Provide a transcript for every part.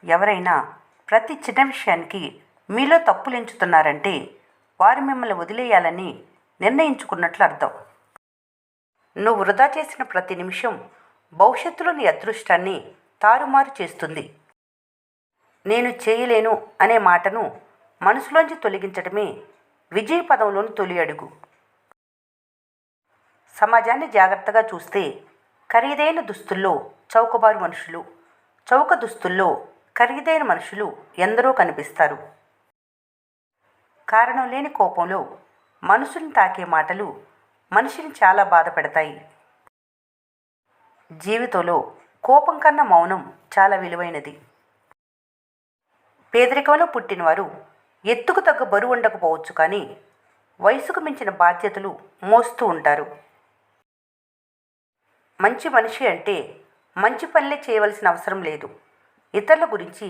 ఎవరైనా ప్రతి చిన్న విషయానికి మీలో తప్పులెంచుతున్నారంటే వారు మిమ్మల్ని వదిలేయాలని నిర్ణయించుకున్నట్లు అర్థం. నువ్వు వృధా చేసిన ప్రతి నిమిషం భవిష్యత్తులో నీ అదృష్టాన్ని తారుమారు చేస్తుంది. నేను చేయలేను అనే మాటను మనసులోంచి తొలగించడమే విజయ పదంలోని తొలి అడుగు. సమాజాన్ని జాగ్రత్తగా చూస్తే ఖరీదైన దుస్తుల్లో చౌకబారు మనుషులు, చౌక దుస్తుల్లో ఖరీదైన మనుషులు ఎందరో కనిపిస్తారు. కారణం లేని కోపంలో మనసుని తాకే మాటలు మనిషిని చాలా బాధ పెడతాయి. జీవితంలో కోపం కన్నా మౌనం చాలా విలువైనది. పేదరికంలో పుట్టినవారు ఎత్తుకు తగ్గ బరువు ఉండకపోవచ్చు, కానీ వయసుకు మించిన బాధ్యతలు మోస్తూ ఉంటారు. మంచి మనిషి అంటే మంచి పనులే చేయవలసిన అవసరం లేదు. ఇతరుల గురించి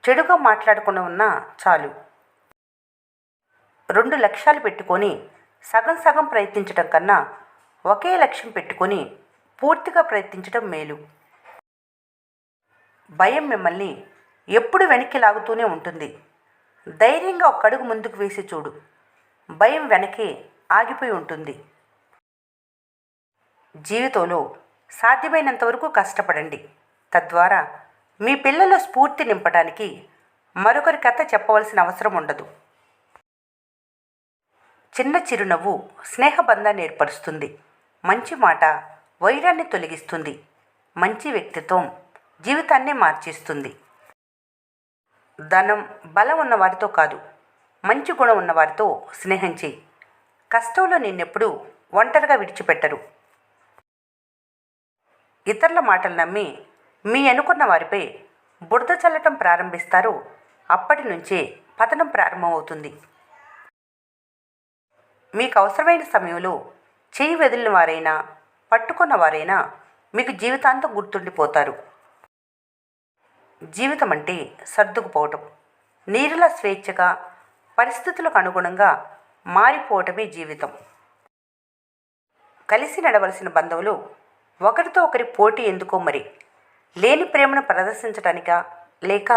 చెడుగా మాట్లాడకుండా ఉన్నా చాలు. 2 లక్ష్యాలు పెట్టుకొని సగం సగం ప్రయత్నించడం కన్నా ఒకే లక్ష్యం పెట్టుకొని పూర్తిగా ప్రయత్నించడం మేలు. భయం మిమ్మల్ని ఎప్పుడు వెనక్కి లాగుతూనే ఉంటుంది. ధైర్యంగా ఒక అడుగు ముందుకు వేసి చూడు. భయం వెనకే ఆగిపోయి ఉంటుంది. జీవితంలో సాధ్యమైనంత వరకు కష్టపడండి. తద్వారా మీ పిల్లల స్ఫూర్తి నింపడానికి మరొకరి కథ చెప్పవలసిన అవసరం ఉండదు. చిన్న చిరునవ్వు స్నేహబంధాన్ని ఏర్పరుస్తుంది. మంచి మాట వైరాన్ని తొలగిస్తుంది. మంచి వ్యక్తిత్వం జీవితాన్ని మార్చేస్తుంది. ధనం, బలం ఉన్నవారితో కాదు, మంచి గుణం ఉన్నవారితో స్నేహం చేయి. కష్టంలో నిన్నెప్పుడు ఒంటరిగా విడిచిపెట్టరు. ఇతరుల మాటలు నమ్మి మీ అనుకున్న వారిపై బురద చల్లటం ప్రారంభిస్తారో అప్పటి నుంచే పతనం ప్రారంభమవుతుంది. మీకు అవసరమైన సమయంలో చేయి వదిలిన వారైనా పట్టుకున్న వారైనా మీకు జీవితాంతం గుర్తుండిపోతారు. జీవితం అంటే సర్దుకుపోవటం. నీరులా స్వేచ్ఛగా పరిస్థితులకు అనుగుణంగా మారిపోవటమే జీవితం. కలిసి నడవలసిన బంధంలో ఒకరితో ఒకరి పోటీ ఎందుకో మరి. లేని ప్రేమను ప్రదర్శించటానికా, లేక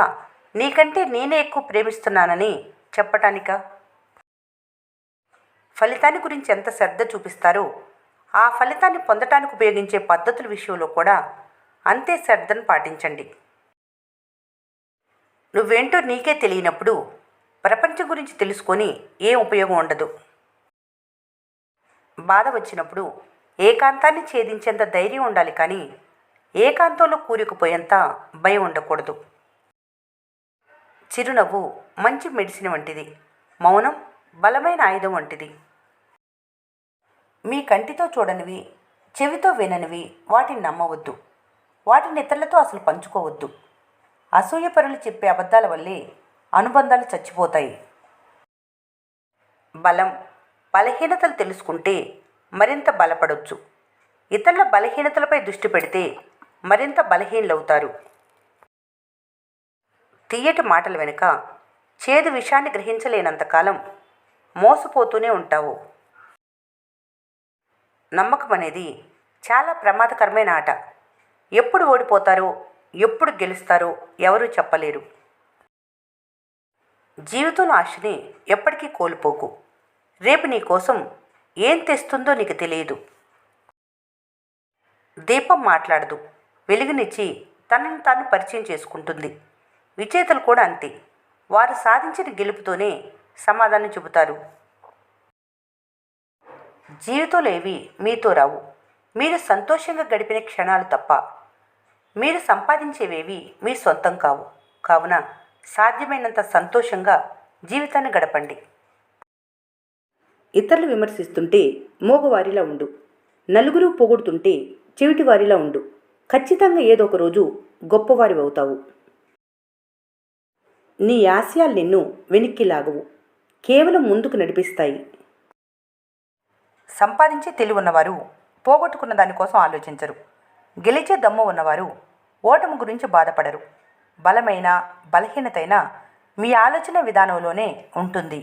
నీకంటే నేనే ఎక్కువ ప్రేమిస్తున్నానని చెప్పటానికా? ఫలితాన్ని గురించి ఎంత శ్రద్ధ చూపిస్తారో ఆ ఫలితాన్ని పొందటానికి ఉపయోగించే పద్ధతుల విషయంలో కూడా అంతే శ్రద్ధను పాటించండి. నువ్వేంటో నీకే తెలియనప్పుడు ప్రపంచం గురించి తెలుసుకొని ఏం ఉపయోగం ఉండదు. బాధ వచ్చినప్పుడు ఏకాంతాన్ని ఛేదించేంత ధైర్యం ఉండాలి, కానీ ఏకాంతంలో కూరుకుపోయేంత భయం ఉండకూడదు. చిరునవ్వు మంచి మెడిసిన్ వంటిది. మౌనం బలమైన ఆయుధం వంటిది. మీ కంటితో చూడనివి, చెవితో విననివి వాటిని నమ్మవద్దు. వాటిని ఇతరులతో అసలు పంచుకోవద్దు. అసూయపరులు చెప్పే అబద్ధాల వల్లే అనుబంధాలు చచ్చిపోతాయి. బలం, బలహీనతలు తెలుసుకుంటే మరింత బలపడొచ్చు. ఇతరుల బలహీనతలపై దృష్టి పెడితే మరింత బలహీనలవుతారు. తీయటి మాటల వెనుక చేదు విషాన్ని గ్రహించలేనంతకాలం మోసపోతూనే ఉంటావు. నమ్మకం అనేది చాలా ప్రమాదకరమైన ఆట. ఎప్పుడు ఓడిపోతారో, ఎప్పుడు గెలుస్తారో ఎవరూ చెప్పలేరు. జీవితంలో ఆశని ఎప్పటికీ కోల్పోకు. రేపు నీ కోసం ఏం తెస్తుందో నీకు తెలియదు. దీపం మాట్లాడదు, వెలుగునిచ్చి తనని తాను పరిచయం చేసుకుంటుంది. విజేతలు కూడా అంతే. వారు సాధించిన గెలుపుతోనే సమాధానం చెబుతారు. జీవితంలో ఏవి మీతో రావు. మీరు సంతోషంగా గడిపిన క్షణాలు తప్ప. మీరు సంపాదించేవేవి మీ సొంతం కావు. కావున సాధ్యమైనంత సంతోషంగా జీవితాన్ని గడపండి. ఇతరులు విమర్శిస్తుంటే మోగవారిలా ఉండు. నలుగురు పొగుడుతుంటే చెవిటివారిలా ఉండు. ఖచ్చితంగా ఏదో ఒక రోజు గొప్పవారి అవుతావు. నీ ఆశయాలు నిన్ను వెనక్కి లాగవు, కేవలం ముందుకు నడిపిస్తాయి. సంపాదించే తెలివి ఉన్నవారు పోగొట్టుకున్న దానికోసం ఆలోచించరు. గెలిచే దమ్ము ఉన్నవారు ఓటమి గురించి బాధపడరు. బలమైన బలహీనతైన మీ ఆలోచన విధానంలోనే ఉంటుంది.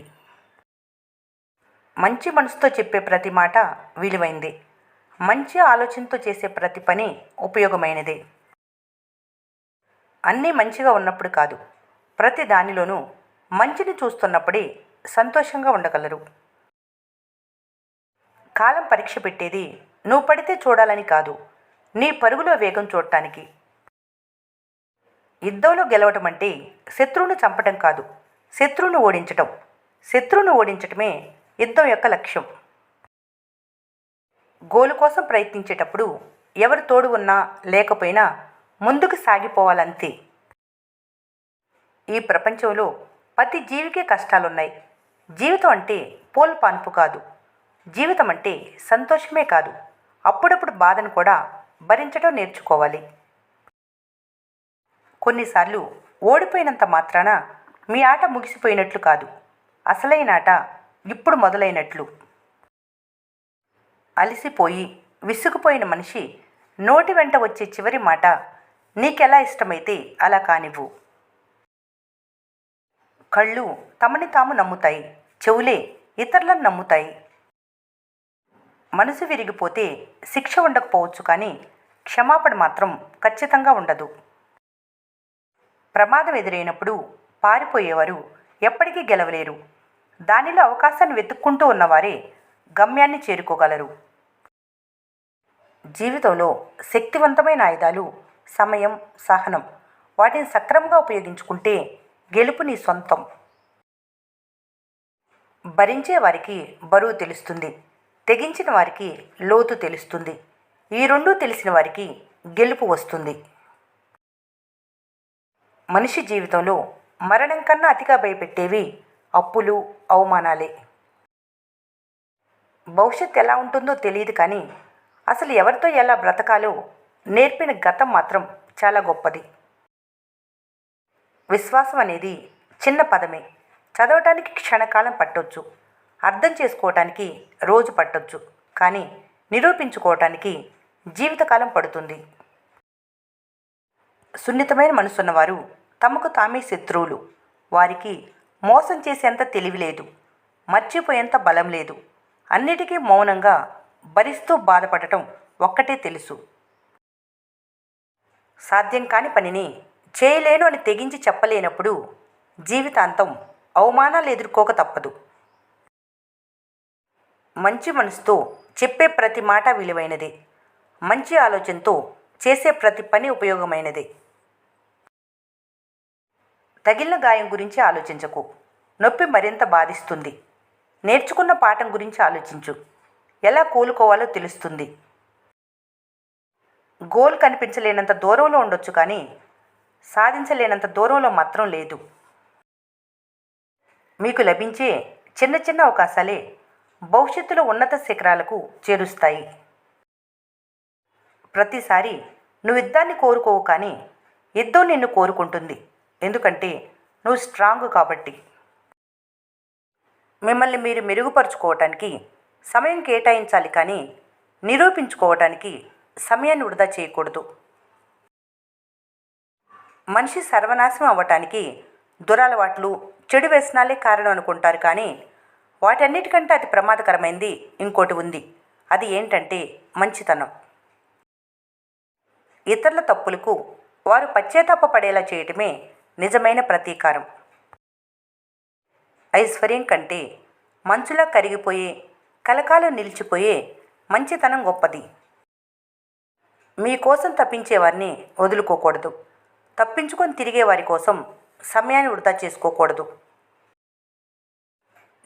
మంచి మనసుతో చెప్పే ప్రతి మాట విలువైందే. మంచి ఆలోచనతో చేసే ప్రతి పని ఉపయోగమైనదే. అన్నీ మంచిగా ఉన్నప్పుడు కాదు, ప్రతి దానిలోనూ మంచిని చూస్తున్నప్పుడే సంతోషంగా ఉండగలరు. కాలం పరీక్ష పెట్టేది నువ్వు పడితే చూడాలని కాదు, నీ పరుగులో వేగం చూడటానికి. యుద్ధంలో గెలవటం అంటే శత్రువును చంపటం కాదు, శత్రువును ఓడించటం. శత్రువును ఓడించటమే యుద్ధం యొక్క లక్ష్యం. గోలు కోసం ప్రయత్నించేటప్పుడు ఎవరు తోడు ఉన్నా లేకపోయినా ముందుకు సాగిపోవాలంతే. ఈ ప్రపంచంలో ప్రతి జీవికే కష్టాలున్నాయి. జీవితం అంటే పోల్ పాన్పు కాదు. జీవితం అంటే సంతోషమే కాదు, అప్పుడప్పుడు బాధను కూడా భరించడం నేర్చుకోవాలి. కొన్నిసార్లు ఓడిపోయినంత మాత్రాన మీ ఆట ముగిసిపోయినట్లు కాదు, అసలైన ఆట ఇప్పుడు మొదలైనట్లు. అలసిపోయి విసుగుపోయిన మనిషి నోటి వెంట వచ్చే చివరి మాట నీకెలా ఇష్టమైతే అలా కానివ్వు. కళ్ళు తమని తాము నమ్ముతాయి, చెవులే ఇతరులను నమ్ముతాయి. మనసు విరిగిపోతే శిక్ష ఉండకపోవచ్చు, కానీ క్షమాపణ మాత్రం ఖచ్చితంగా ఉండదు. ప్రమాదం ఎదురైనప్పుడు పారిపోయేవారు ఎప్పటికీ గెలవలేరు. దానిలో అవకాశాన్ని వెతుక్కుంటూ ఉన్నవారే గమ్యాన్ని చేరుకోగలరు. జీవితంలో శక్తివంతమైన ఆయుధాలు సమయం, సహనం. వాటిని సక్రమంగా ఉపయోగించుకుంటే గెలుపు నీ సొంతం. భరించే వారికి బరువు తెలుస్తుంది, తెగించిన వారికి లోతు తెలుస్తుంది. ఈ రెండూ తెలిసిన వారికి గెలుపు వస్తుంది. మనిషి జీవితంలో మరణం కన్నా అతిగా భయపెట్టేవి అప్పులు, అవమానాలే. భవిష్యత్తు ఎలా ఉంటుందో తెలియదు, కానీ అసలు ఎవరితో ఎలా బ్రతకాలో నేర్పిన గతం మాత్రం చాలా గొప్పది. విశ్వాసం అనేది చిన్న పదమే. చదవటానికి క్షణకాలం పట్టొచ్చు, అర్థం చేసుకోవటానికి రోజు పట్టొచ్చు, కానీ నిరూపించుకోవటానికి జీవితకాలం పడుతుంది. సున్నితమైన మనసున్నవారు తమకు తామే శత్రువులు. వారికి మోసం చేసేంత తెలివి లేదు, మర్చిపోయేంత బలం లేదు. అన్నిటికీ మౌనంగా భరిస్తూ బాధపడటం ఒక్కటే తెలుసు. సాధ్యం కాని పనిని చేయలేను అని తెగించి చెప్పలేనప్పుడు జీవితాంతం అవమానాలు ఎదుర్కోక తప్పదు. మంచి మనసుతో చెప్పే ప్రతి మాట విలువైనదే. మంచి ఆలోచనతో చేసే ప్రతి పని ఉపయోగమైనదే. తగిలిన గాయం గురించి ఆలోచించకు, నొప్పి మరింత బాధిస్తుంది. నేర్చుకున్న పాఠం గురించి ఆలోచించు, ఎలా కోలుకోవాలో తెలుస్తుంది. గోల్ కనిపించలేనంత దూరంలో ఉండొచ్చు, కానీ సాధించలేనంత దూరంలో మాత్రం లేదు. మీకు లభించే చిన్న చిన్న అవకాశాలే భవిష్యత్తులో ఉన్నత శిఖరాలకు చేరుస్తాయి. ప్రతిసారి నువ్వు యుద్ధాన్ని కోరుకోవు, కానీ యుద్ధం నిన్ను కోరుకుంటుంది. ఎందుకంటే నువ్వు స్ట్రాంగ్ కాబట్టి. మిమ్మల్ని మీరు మెరుగుపరుచుకోవటానికి సమయం కేటాయించాలి, కానీ నిరూపించుకోవటానికి సమయాన్ని వృధా చేయకూడదు. మనిషి సర్వనాశనం అవ్వటానికి దురలవాట్లు, చెడు వ్యసనాలే కారణం అనుకుంటారు, కానీ వాటన్నిటికంటే అతి ప్రమాదకరమైంది ఇంకోటి ఉంది. అది ఏంటంటే మంచితనం. ఇతరుల తప్పులకు వారు పశ్చాత్తాప పడేలా చేయటమే నిజమైన ప్రతీకారం. ఐశ్వర్యం కంటే మంచులా కరిగిపోయే, కలకాలం నిలిచిపోయే మంచితనం గొప్పది. మీకోసం తప్పించేవారిని వదులుకోకూడదు, తప్పించుకొని తిరిగే వారి కోసం సమయాన్ని వృధా చేసుకోకూడదు.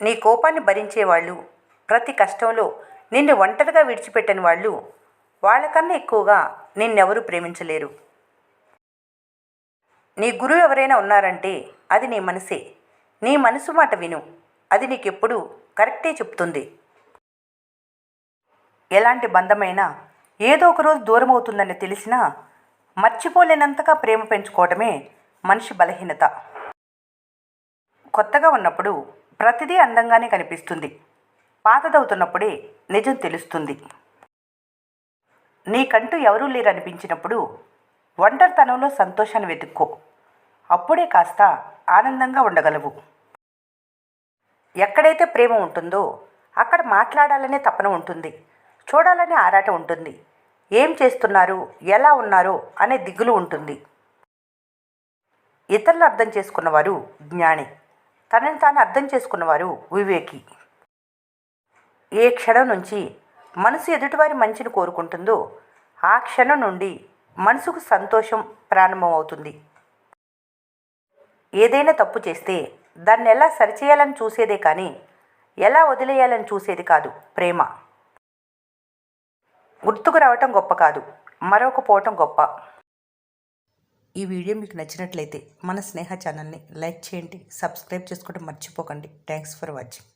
నీ కోపాన్ని భరించేవాళ్ళు, ప్రతి కష్టంలో నిన్ను ఒంటరిగా విడిచిపెట్టని వాళ్ళు, వాళ్ళకన్నా ఎక్కువగా నిన్నెవరూ ప్రేమించలేరు. నీ గురువు ఎవరైనా ఉన్నారంటే అది నీ మనసే. నీ మనసు మాట విను, అది నీకెప్పుడు కరెక్టే చెప్తుంది. ఎలాంటి బంధమైనా ఏదో ఒకరోజు దూరం అవుతుందని తెలిసినా మర్చిపోలేనంతగా ప్రేమ పెంచుకోవటమే మనిషి బలహీనత. కొత్తగా ఉన్నప్పుడు ప్రతిదీ అందంగానే కనిపిస్తుంది, పాతదవుతున్నప్పుడే నిజం తెలుస్తుంది. నీకంటూ ఎవరూ లేరనిపించినప్పుడు ఒంటరితనంలో సంతోషాన్ని వెతుక్కో, అప్పుడే కాస్త ఆనందంగా ఉండగలవు. ఎక్కడైతే ప్రేమ ఉంటుందో అక్కడ మాట్లాడాలనే తపన ఉంటుంది, చూడాలనే ఆరాటం ఉంటుంది, ఏం చేస్తున్నారు, ఎలా ఉన్నారో అనే దిగులు ఉంటుంది. ఇతరులు అర్థం చేసుకున్నవారు జ్ఞాని. తనని తాను అర్థం చేసుకున్నవారు వివేకి. ఏ క్షణం నుంచి మనసు ఎదుటివారి మంచిని కోరుకుంటుందో ఆ క్షణం నుండి మనసుకు సంతోషం ప్రారంభమవుతుంది. ఏదైనా తప్పు చేస్తే దాన్ని ఎలా సరిచేయాలని చూసేదే కానీ ఎలా వదిలేయాలని చూసేది కాదు ప్రేమ. గుర్తుకు రావటం గొప్ప కాదు, మరొకపోవటం గొప్ప. ఈ వీడియో మీకు నచ్చినట్లయితే మన స్నేహ ఛానల్ని లైక్ చేయండి, సబ్స్క్రైబ్ చేసుకోవడం మర్చిపోకండి. Thanks for watching.